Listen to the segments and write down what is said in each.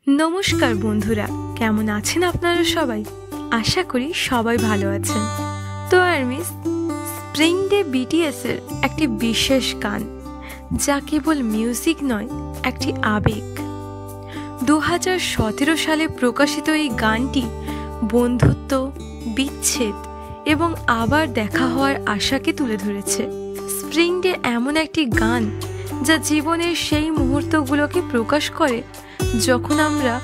নমস্কার বন্ধুরা, কেমন আছেন আপনারা সবাই? আশা করি সবাই ভালো আছেন। তো আর্মিস, স্প্রিং ডে বিটিএস এর একটি বিশেষ গান, যা কেবল মিউজিক নয়, একটি আবেগ। 2017 সালে প্রকাশিত এই গানটি বন্ধুত্ব, বিচ্ছেদ এবং আবার দেখা হওয়ার আশাকে তুলে ধরেছে। স্প্রিং ডে এমন একটি গান যা জীবনের সেই মুহূর্তগুলোকে প্রকাশ করে যখন আমরা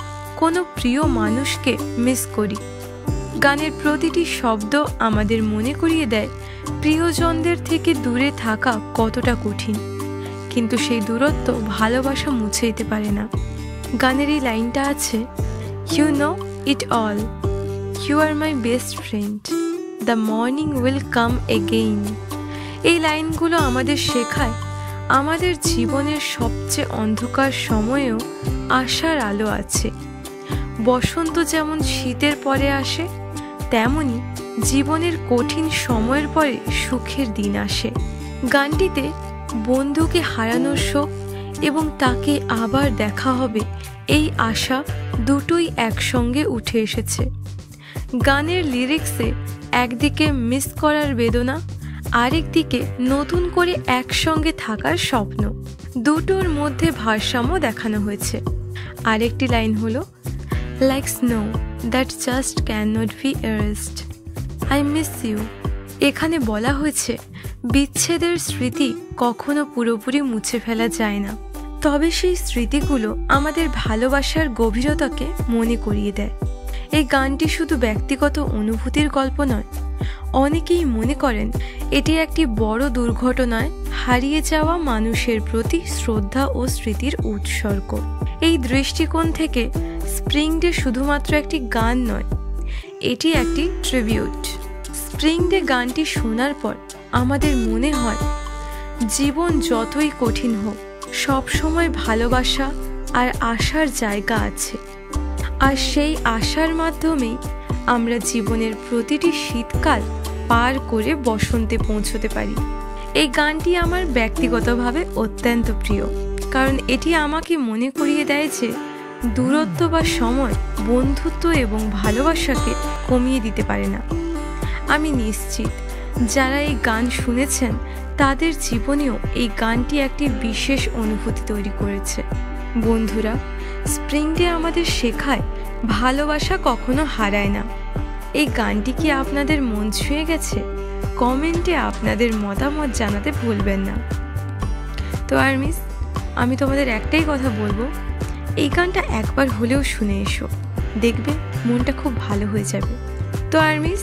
কোনো প্রিয় মানুষকে মিস করি। গানের প্রতিটি শব্দ আমাদের মনে করিয়ে দেয় প্রিয়জনদের থেকে দূরে থাকা কতটা কঠিন, কিন্তু সেই দূরত্ব ভালোবাসা মুছে দিতে পারে না। গানের এই লাইনটা আছে, you know it all, you are my best friend, the morning will come again. এই লাইনগুলো আমাদের শেখায় আমাদের জীবনের সবচেয়ে অন্ধকার সময়েও আশার আলো আছে। বসন্ত যেমন শীতের পরে আসে, তেমনি জীবনের কঠিন সময়ের পরে সুখের দিন আসে। গানটিতে বন্ধুকে হারানোর শোক এবং তাকে আবার দেখা হবে এই আশা দুটোই একসঙ্গে উঠে এসেছে। গানের লিরিক্সে একদিকে মিস করার বেদনা, আরেকদিকে নতুন করে একসঙ্গে থাকার স্বপ্ন, দুটোর মধ্যে ভারসাম্য দেখানো হয়েছে। আরেকটি লাইন হলো, like snow that just can not be arrest, I miss you. এখানে বলা হয়েছে বিচ্ছেদের স্মৃতি কখনো পুরোপুরি মুছে ফেলা যায় না, তবে সেই স্মৃতিগুলো আমাদের ভালোবাসার গভীরতাকে মনে করিয়ে দেয়। এই গানটি শুধু ব্যক্তিগত অনুভূতির গল্প নয়, অনেকেই মনে করেন এটি একটি বড় দুর্ঘটনায় হারিয়ে যাওয়া মানুষের প্রতি শ্রদ্ধা ও স্মৃতির উৎসর্গ। এই দৃষ্টিকোণ থেকে স্প্রিং ডে শুধুমাত্র একটি গান নয়, এটি একটি ট্রিবিউট। স্প্রিং ডে গানটি শোনার পর আমাদের মনে হয় জীবন যতই কঠিন হোক, সবসময় ভালোবাসা আর আশার জায়গা আছে, আর সেই আশার মাধ্যমেই আমরা জীবনের প্রতিটি শীতকাল পার করে বসন্তে পৌঁছতে পারি। এই গানটি আমার ব্যক্তিগতভাবে অত্যন্ত প্রিয়, কারণ এটি আমাকে মনে করিয়ে দেয় যে দূরত্ব বা সময় বন্ধুত্ব এবং ভালোবাসাকে কমিয়ে দিতে পারে না। আমি নিশ্চিত যারা এই গান শুনেছেন তাদের জীবনেও এই গানটি একটি বিশেষ অনুভূতি তৈরি করেছে। বন্ধুরা, স্প্রিং ডে আমাদের শেখায় ভালোবাসা কখনো হারায় না। এই গানটি কি আপনাদের মন ছুঁয়ে গেছে? কমেন্টে আপনাদের মতামত জানাতে ভুলবেন না। তো আর্মিস, আমি তোমাদের একটাই কথা বলবো, এই গানটা একবার হলেও শুনে এসো, দেখবে মনটা খুব ভালো হয়ে যাবে। তো আর্মিস,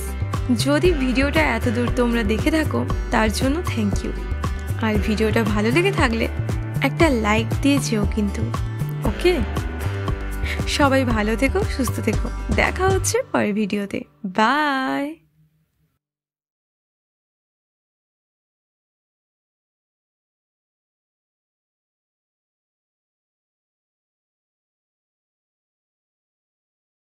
যদি ভিডিওটা এতদূর তোমরা দেখে থাকো তার জন্য থ্যাংক ইউ। আর ভিডিওটা ভালো লেগে থাকলে একটা লাইক দিয়ে যেও কিন্তু, ওকে? সবাই ভালো থেকো, সুস্থ থেকো, দেখা হচ্ছে পরের ভিডিওতে। বাই।